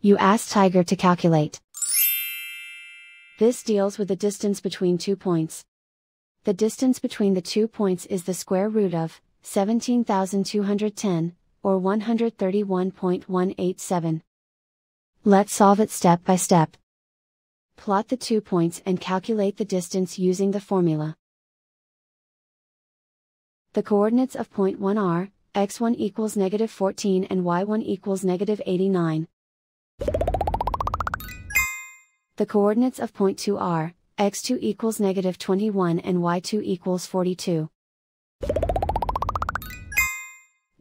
You ask Tiger to calculate. This deals with the distance between 2 points. The distance between the 2 points is the square root of 17,210, or 131.187. Let's solve it step by step. Plot the 2 points and calculate the distance using the formula. The coordinates of point 1 are, x1 equals -14 and y1 equals -89. The coordinates of point 2 are, x2 equals -21 and y2 equals 42.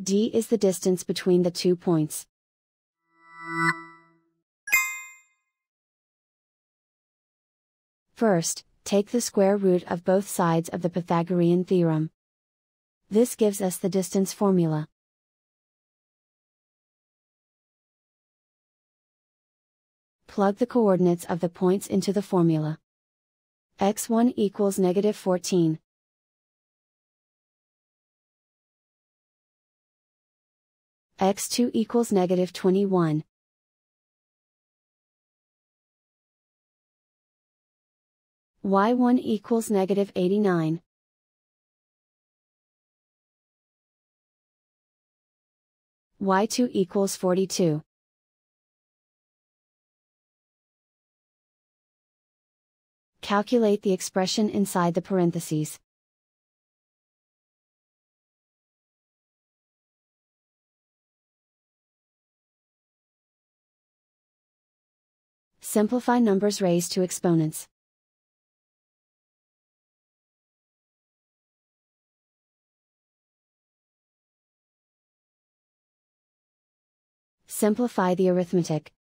D is the distance between the 2 points. First, take the square root of both sides of the Pythagorean theorem. This gives us the distance formula. Plug the coordinates of the points into the formula. x1 equals -14. x2 equals -21. y1 equals -89. y2 equals 42. Calculate the expression inside the parentheses. Simplify numbers raised to exponents. Simplify the arithmetic.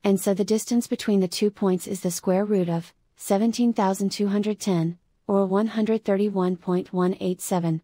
And so the distance between the 2 points is the square root of 17,210, or 131.187.